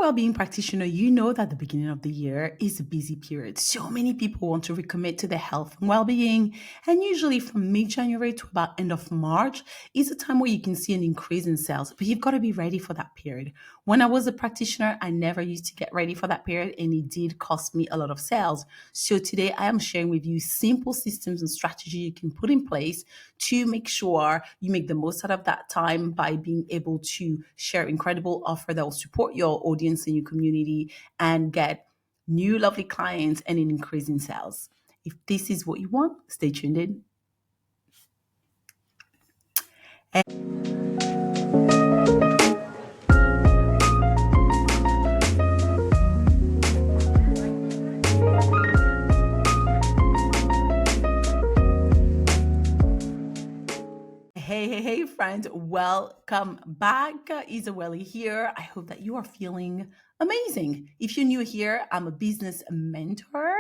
well-being practitioner, you know that the beginning of the year is a busy period. So many people want to recommit to their health and well-being, and usually from mid-January to about end of March is a time where you can see an increase in sales. But you've got to be ready for that period. When I was a practitioner, I never used to get ready for that period, and it did cost me a lot of sales. So today I am sharing with you simple systems and strategy you can put in place to make sure you make the most out of that time by being able to share incredible offer that will support your audience and your community and get new lovely clients and an increase in sales. If this is what you want, stay tuned in. Hey, friend. Welcome back. Isa-Welly here. I hope that you are feeling amazing. If you're new here, I'm a business mentor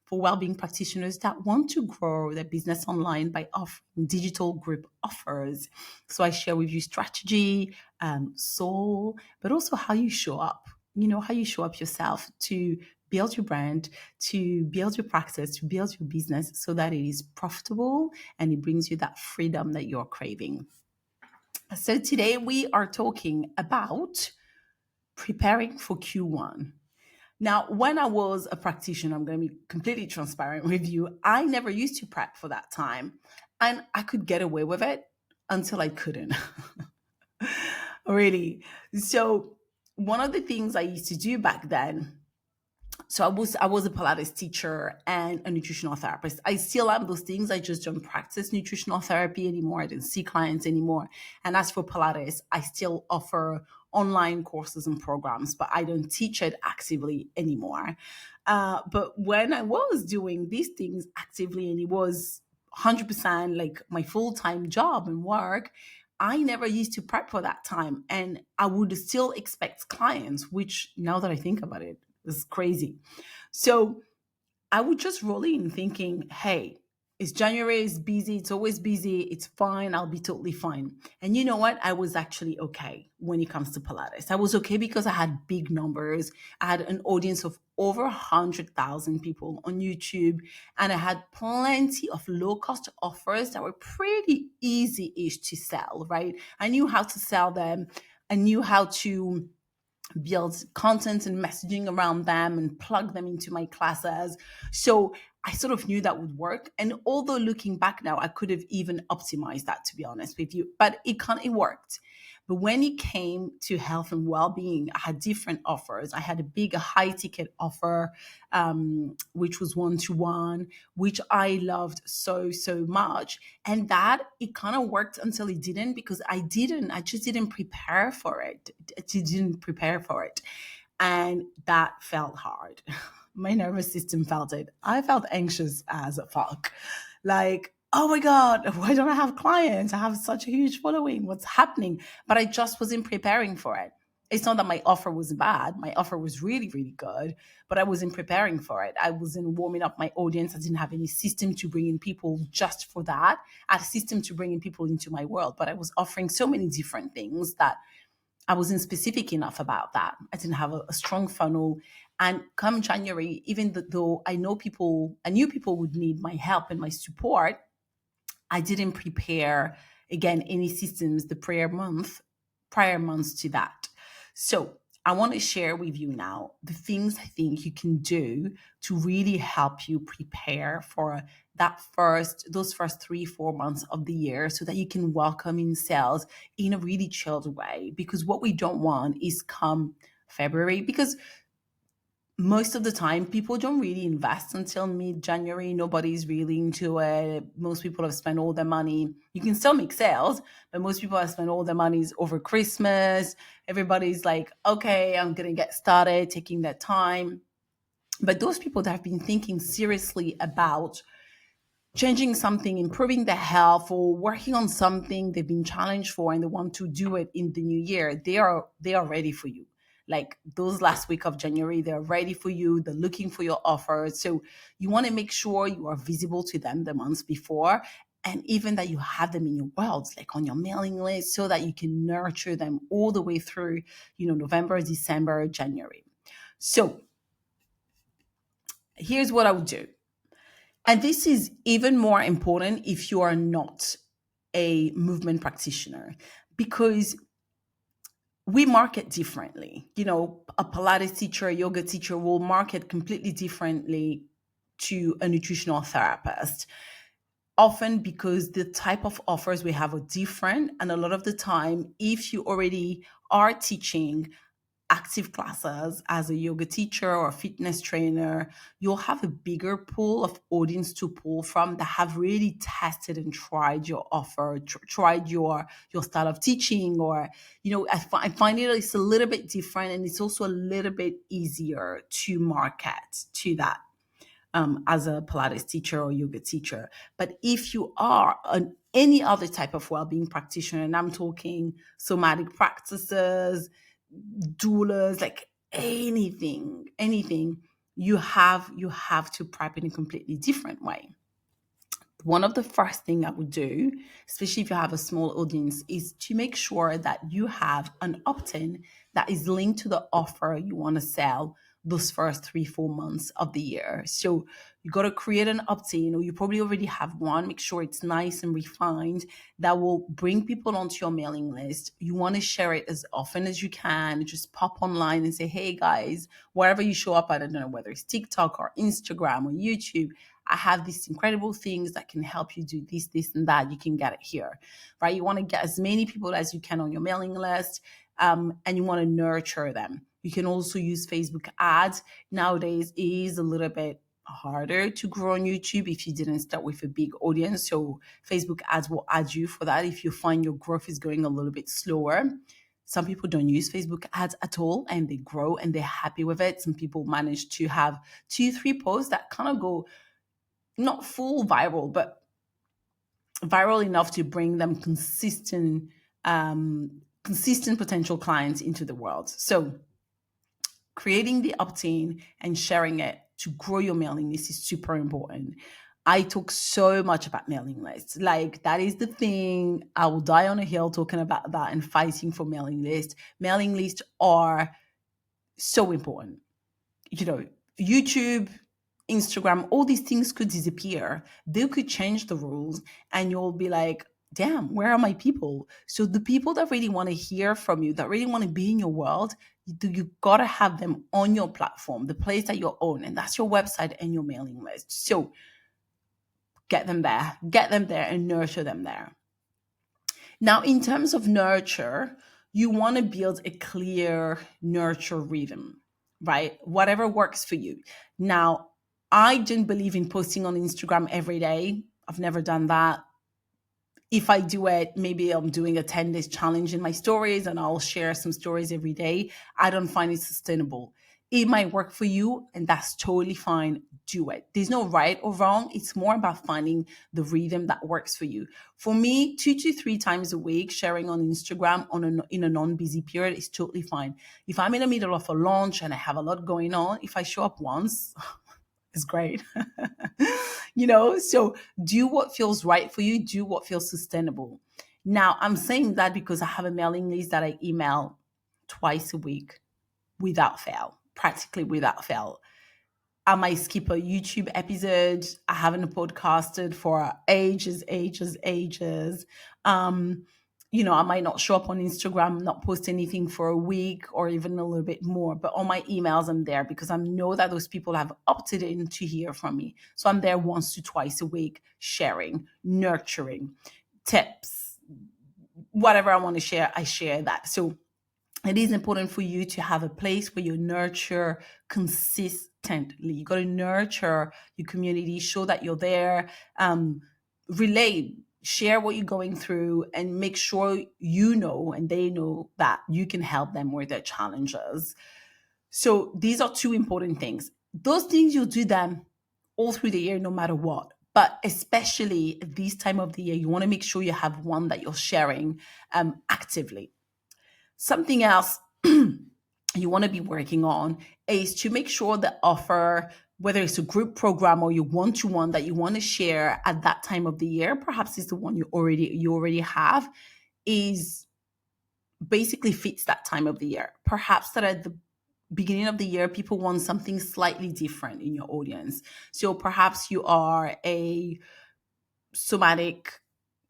for well-being practitioners that want to grow their business online by offering digital group offers. So I share with you strategy, soul, but also how you show up. How you show up yourself to build your brand, to build your practice, to build your business so that it is profitable and it brings you that freedom that you're craving. So today we are talking about preparing for Q1. Now, when I was a practitioner, I'm going to be completely transparent with you. I never used to prep for that time, and I could get away with it until I couldn't. Really. So one of the things I used to do back then, so I was a Pilates teacher and a nutritional therapist. I still am those things. I just don't practice nutritional therapy anymore. I don't see clients anymore. And as for Pilates, I still offer online courses and programs, but I don't teach it actively anymore. But when I was doing these things actively, and it was 100% like my full-time job and work, I never used to prep for that time. And I would still expect clients, which now that I think about it, is crazy. So I would just roll in thinking, hey, it's January, it's busy, it's always busy, it's fine, I'll be totally fine. And you know what? I was actually okay when it comes to Pilates. I was okay because I had big numbers. I had an audience of over 100,000 people on YouTube, and I had plenty of low cost offers that were pretty easy-ish to sell, right? I knew how to sell them. I knew how to build content and messaging around them and plug them into my classes. So I sort of knew that would work. And although looking back now, I could have even optimized that, to be honest with you, but it worked. But when it came to health and well-being, I had different offers. I had a big high ticket offer, which was one-to-one, which I loved so much. And that it kind of worked until it didn't, because I just didn't prepare for it. And that felt hard. My nervous system felt it. I felt anxious as fuck. Like, oh my God, why don't I have clients? I have such a huge following. What's happening? But I just wasn't preparing for it. It's not that my offer was bad. My offer was really, really good, but I wasn't preparing for it. I wasn't warming up my audience. I didn't have any system to bring in people just for that. I had a system to bring in people into my world, but I was offering so many different things that I wasn't specific enough about that. I didn't have a strong funnel. And come January, even though I knew people would need my help and my support, I didn't prepare, again, any systems the prior months to that. So I want to share with you now the things I think you can do to really help you prepare for those first 3-4 months of the year, so that you can welcome in sales in a really chilled way. Because what we don't want is come February, because most of the time people don't really invest until mid-January. Nobody's really into it. Most people have spent all their money. You can still make sales, but most people have spent all their monies over Christmas. Everybody's like, okay, I'm going to get started, taking their time. But those people that have been thinking seriously about changing something, improving their health, or working on something they've been challenged for and they want to do it in the new year, they are ready for you. Like those last week of January, they're ready for you. They're looking for your offers. So you want to make sure you are visible to them the months before. and even that you have them in your world, like on your mailing list, so that you can nurture them all the way through, November, December, January. So here's what I would do. And this is even more important if you are not a movement practitioner, because we market differently. A Pilates teacher, a yoga teacher will market completely differently to a nutritional therapist, often because the type of offers we have are different. And a lot of the time, if you already are teaching active classes as a yoga teacher or a fitness trainer, you'll have a bigger pool of audience to pull from that have really tested and tried your offer, tried your style of teaching. Or, I find it's a little bit different, and it's also a little bit easier to market to that. As a Pilates teacher or yoga teacher. But if you are any other type of well-being practitioner, and I'm talking somatic practices, doulas, like anything, you have to prep in a completely different way. One of the first thing I would do, especially if you have a small audience, is to make sure that you have an opt-in that is linked to the offer you want to sell those first 3-4 months of the year. So you got to create an opt-in, or you probably already have one. Make sure it's nice and refined, that will bring people onto your mailing list. You want to share it as often as you can. Just pop online and say, hey guys, wherever you show up, I don't know whether it's TikTok or Instagram or YouTube, I have these incredible things that can help you do this, and that. You can get it here, right? You want to get as many people as you can on your mailing list, and you want to nurture them. You can also use Facebook ads. Nowadays, it is a little bit harder to grow on YouTube if you didn't start with a big audience. So Facebook ads will add you for that if you find your growth is going a little bit slower. Some people don't use Facebook ads at all, and they grow and they're happy with it. Some people manage to have 2-3 posts that kind of go not full viral, but viral enough to bring them consistent potential clients into the world. So creating the opt-in and sharing it to grow your mailing list is super important. I talk so much about mailing lists. Like, that is the thing. I will die on a hill talking about that and fighting for mailing lists. Mailing lists are so important. YouTube, Instagram, all these things could disappear. They could change the rules, and you'll be like, damn, where are my people? So the people that really want to hear from you, that really want to be in your world, you got to have them on your platform, the place that you own, and that's your website and your mailing list. So get them there and nurture them there. Now, in terms of nurture, you want to build a clear nurture rhythm, right? Whatever works for you. Now, I don't believe in posting on Instagram every day. I've never done that. If I do it, maybe I'm doing a 10-day challenge in my stories and I'll share some stories every day. I don't find it sustainable. It might work for you, and that's totally fine. Do it. There's no right or wrong. It's more about finding the rhythm that works for you. For me, 2 to 3 times a week sharing on Instagram in a non-busy period is totally fine. If I'm in the middle of a launch and I have a lot going on, if I show up once, it's great. So do what feels right for you. Do what feels sustainable. Now, I'm saying that because I have a mailing list that I email twice a week without fail, practically without fail. I might skip a YouTube episode. I haven't podcasted for ages. I might not show up on Instagram, not post anything for a week or even a little bit more. But on my emails, I'm there because I know that those people have opted in to hear from me. So I'm there once to twice a week, sharing, nurturing, tips, whatever I want to share, I share that. So it is important for you to have a place where you nurture consistently. You got to nurture your community, show that you're there, relate, share what you're going through, and make sure you know and they know that you can help them with their challenges. So these are 2 important things. Those things, you'll do them all through the year, no matter what. But especially at this time of the year, you want to make sure you have one that you're sharing actively. Something else you want to be working on is to make sure the offer whether it's a group program or your one-to-one that you want to share at that time of the year, perhaps it's the one you already have, is basically fits that time of the year. Perhaps that at the beginning of the year, people want something slightly different in your audience. So perhaps you are a somatic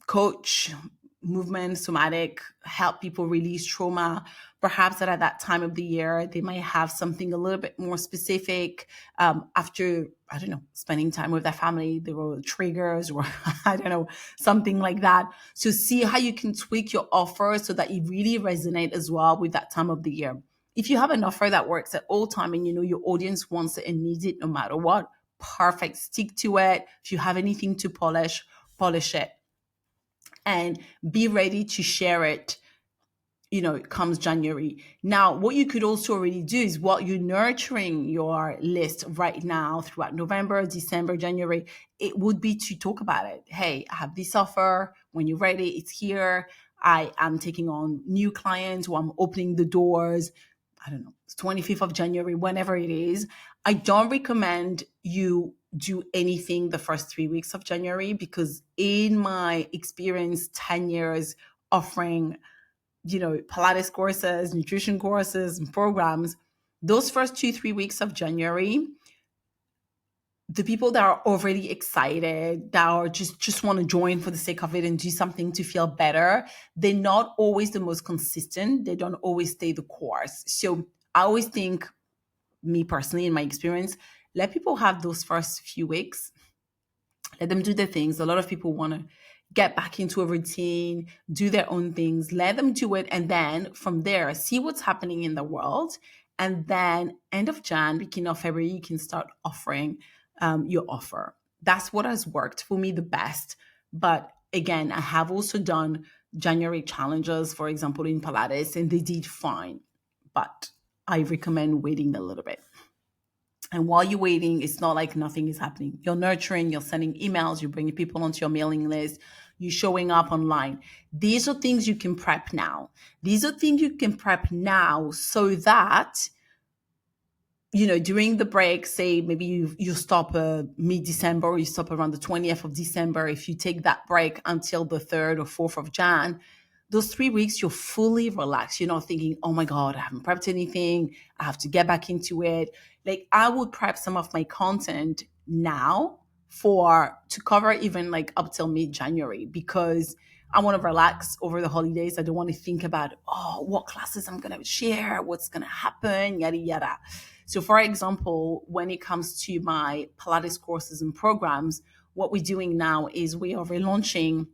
coach, movement, somatic, help people release trauma. Perhaps that at that time of the year, they might have something a little bit more specific. After, I don't know, spending time with their family, there were triggers or I don't know, something like that. So see how you can tweak your offer so that it really resonates as well with that time of the year. If you have an offer that works at all time and you know your audience wants it and needs it no matter what, perfect. Stick to it. If you have anything to polish it and be ready to share it, it comes January. Now, what you could also already do is while you're nurturing your list right now throughout November, December, January, it would be to talk about it. Hey, I have this offer. When you're ready, it's here. I am taking on new clients or I'm opening the doors. I don't know, it's 25th of January, whenever it is. I don't recommend you do anything the first 3 weeks of January because in my experience, 10 years offering, Pilates courses, nutrition courses and programs, those first 2-3 weeks of January, the people that are already excited, that are just want to join for the sake of it and do something to feel better, they're not always the most consistent. They don't always stay the course. So I always think, me personally, in my experience, let people have those first few weeks. Let them do their things. A lot of people want to get back into a routine, do their own things. Let them do it. And then from there, see what's happening in the world. And then end of Jan, beginning of February, you can start offering your offer. That's what has worked for me the best. But again, I have also done January challenges, for example, in Pilates, and they did fine. But I recommend waiting a little bit. And while you're waiting, it's not like nothing is happening. You're nurturing, you're sending emails, you're bringing people onto your mailing list, you're showing up online. These are things you can prep now. These are things you can prep now so that, during the break, say maybe you stop mid-December or you stop around the 20th of December. If you take that break until the 3rd or 4th of Jan, those 3 weeks, you're fully relaxed. You're not thinking, oh my God, I haven't prepped anything. I have to get back into it. Like I would prep some of my content now to cover even like up till mid-January because I want to relax over the holidays. I don't want to think about, what classes I'm going to share, what's going to happen, yada, yada. So for example, when it comes to my Pilates courses and programs, what we're doing now is we are relaunching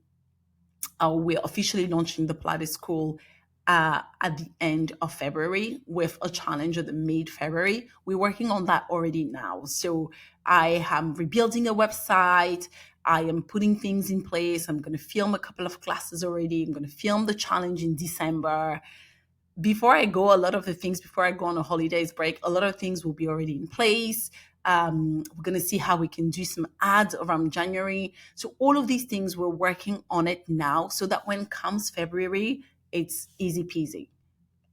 we're officially launching the Pilates School at the end of February with a challenge at the mid-February. We're working on that already now. So I am rebuilding a website. I am putting things in place. I'm going to film a couple of classes already. I'm going to film the challenge in December. Before I go on a holidays break, a lot of things will be already in place. We're going to see how we can do some ads around January. So all of these things, we're working on it now so that when comes February, it's easy peasy.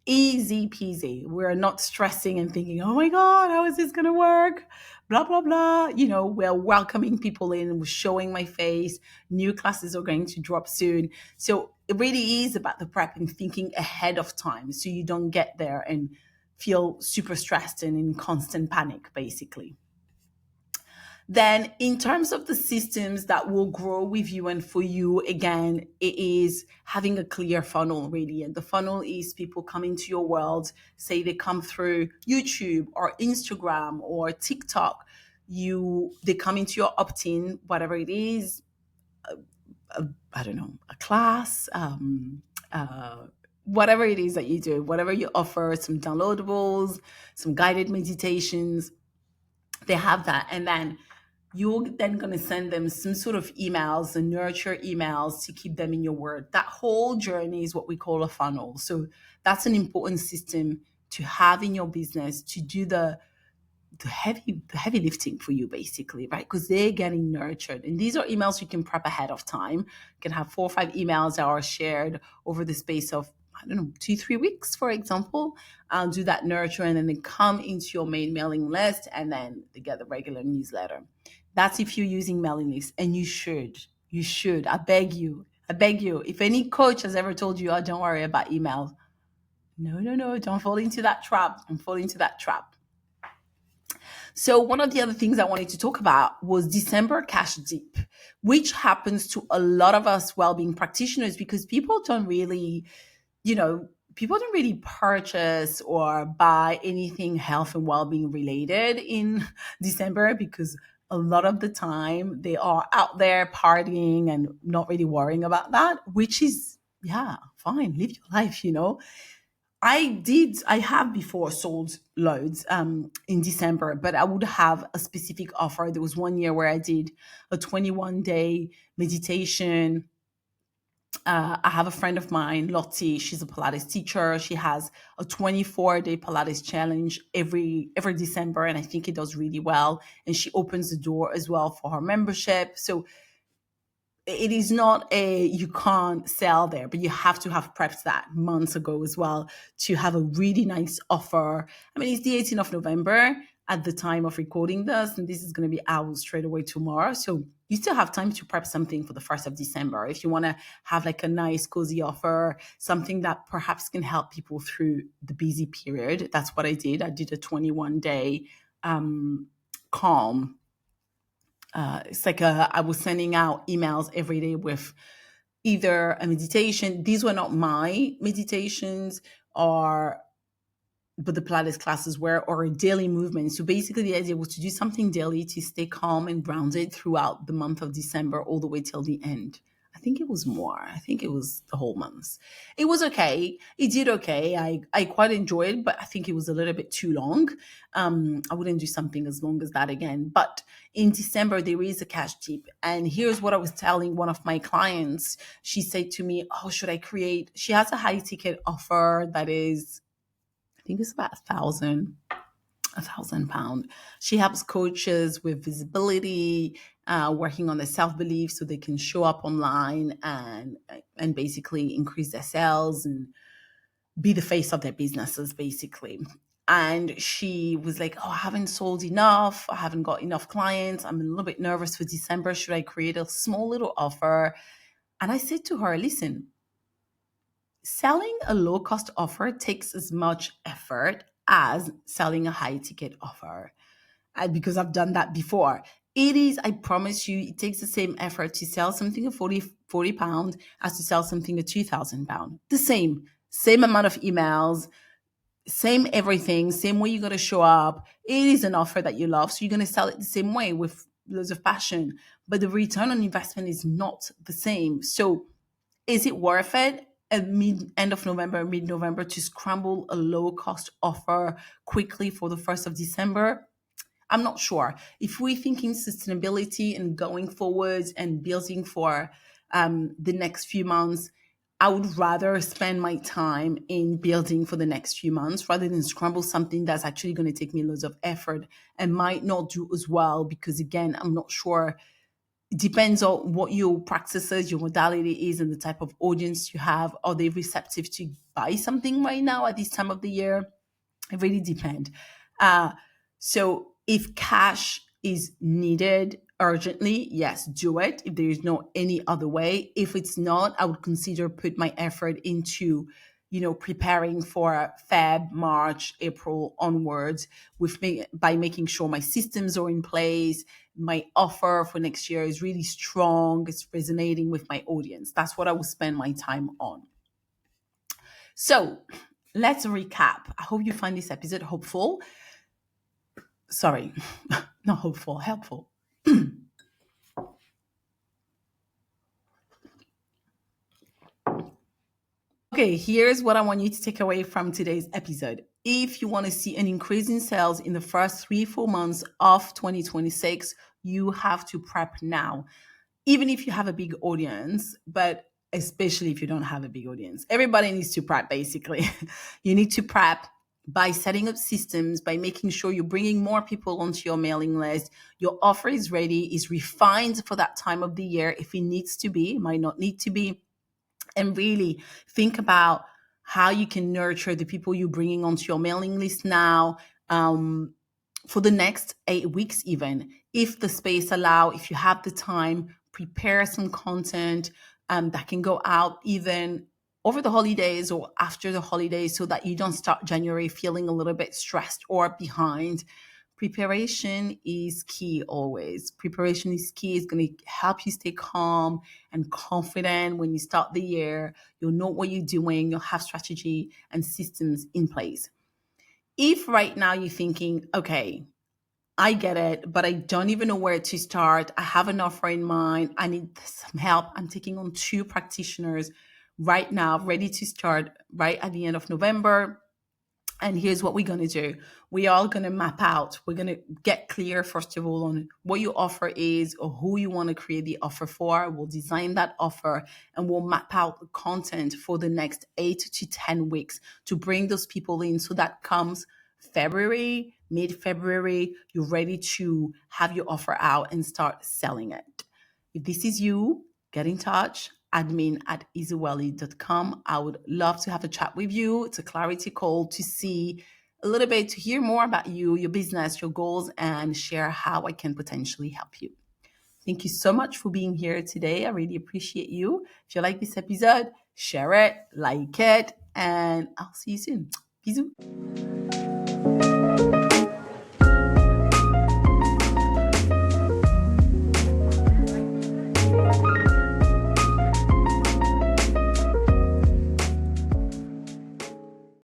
Easy peasy. We're not stressing and thinking, oh my God, how is this going to work? Blah, blah, blah. We're welcoming people in. We're showing my face. New classes are going to drop soon. So it really is about the prep and thinking ahead of time so you don't get there and feel super stressed and in constant panic, basically. Then in terms of the systems that will grow with you and for you, again, it is having a clear funnel, really. And the funnel is people coming to your world, say they come through YouTube or Instagram or TikTok. They come into your opt-in, whatever it is, I don't know, a class, whatever it is that you do, whatever you offer, some downloadables, some guided meditations, they have that. And then you're then going to send them some sort of emails and nurture emails to keep them in your word. That whole journey is what we call a funnel. So that's an important system to have in your business to do the heavy lifting for you, basically, right? Because they're getting nurtured. And these are emails you can prep ahead of time. You can have 4 or 5 emails that are shared over the space of I don't know, 2, 3 weeks, for example. I'll do that nurture and then they come into your main mailing list and then they get the regular newsletter. That's if you're using mailing lists, and you should. You should. I beg you. I beg you. If any coach has ever told you, oh, don't worry about email. No, no, no. Don't fall into that trap. Don't fall into that trap. So one of the other things I wanted to talk about was December cash dip, which happens to a lot of us well-being practitioners because you know, people don't really purchase or buy anything health and well-being related in December because a lot of the time they are out there partying and not really worrying about that, which is, yeah, fine, live your life, you know. I have before sold loads in December, but I would have a specific offer. There was one year where I did a 21-day meditation. I have a friend of mine, Lottie. She's a Pilates teacher. She has a 24-day Pilates challenge every December, and I think it does really well. And she opens the door as well for her membership. So it is not a you can't sell there, but you have to have prepped that months ago as well to have a really nice offer. I mean, it's the 18th of November at the time of recording this, and this is going to be out straight away tomorrow. So you still have time to prep something for the 1st of December. If you want to have like a nice, cozy offer, something that perhaps can help people through the busy period. That's what I did. I did a 21-day calm. It's like I was sending out emails every day with either a meditation. These were not my meditations, but the Pilates classes were, or a daily movement. So basically the idea was to do something daily to stay calm and grounded throughout the month of December all the way till the end. I think it was more. I think it was the whole month. It was okay. It did okay. I quite enjoyed it, but I think it was a little bit too long. I wouldn't do something as long as that again. But in December, there is a cash dip. And here's what I was telling one of my clients. She said to me, oh, should I create? She has a high ticket offer that is, I think it's about £1,000. She helps coaches with visibility, working on their self-belief so they can show up online and basically increase their sales and be the face of their businesses, basically. And she was like, oh, I haven't sold enough. I haven't got enough clients. I'm a little bit nervous for December. Should I create a small little offer? And I said to her, listen, selling a low-cost offer takes as much effort as selling a high-ticket offer. Because I've done that before. It is, I promise you, it takes the same effort to sell something at 40 pounds as to sell something at £2,000. The same amount of emails, same everything, same way you're going to show up. It is an offer that you love, so you're going to sell it the same way with loads of passion. But the return on investment is not the same. So is it worth it at end of November, mid-November to scramble a low-cost offer quickly for the 1st of December? I'm not sure. If we're thinking sustainability and going forwards and building for the next few months, I would rather spend my time in building for the next few months rather than scramble something that's actually going to take me loads of effort and might not do as well because, again, I'm not sure. It depends on what your practices, your modality is, and the type of audience you have. Are they receptive to buy something right now at this time of the year? It really depends. So if cash is needed urgently, yes, do it. If there is no any other way. If it's not, I would consider put my effort into, preparing for Feb, March, April onwards by making sure my systems are in place. My offer for next year is really strong. It's resonating with my audience. That's what I will spend my time on. So let's recap. I hope you find this episode hopeful. Sorry, not hopeful, helpful. Okay, here's what I want you to take away from today's episode. If you want to see an increase in sales in the first 3-4 months of 2026, you have to prep now. Even if you have a big audience, but especially if you don't have a big audience. Everybody needs to prep, basically. You need to prep by setting up systems, by making sure you're bringing more people onto your mailing list. Your offer is ready, is refined for that time of the year if it needs to be, it might not need to be. And really think about how you can nurture the people you're bringing onto your mailing list now, for the next 8 weeks, even if the space allow, if you have the time, prepare some content that can go out even over the holidays or after the holidays, so that you don't start January feeling a little bit stressed or behind. Preparation is key always. Preparation is key. It's going to help you stay calm and confident when you start the year. You'll know what you're doing. You'll have strategy and systems in place. If right now you're thinking, okay, I get it, but I don't even know where to start. I have an offer in mind. I need some help. I'm taking on 2 practitioners right now, ready to start right at the end of November. And here's what we're going to do. We are going to map out. We're going to get clear, first of all, on what your offer is or who you want to create the offer for. We'll design that offer and we'll map out the content for the next 8 to 10 weeks to bring those people in, so that comes February, mid-February, you're ready to have your offer out and start selling it. If this is you, get in touch, admin@Isa-Welly.com. I would love to have a chat with you. It's a clarity call to see a little bit, to hear more about you, your business, your goals, and share how I can potentially help you. Thank you so much for being here today. I really appreciate you. If you like this episode, share it, like it, and I'll see you soon. Bisous.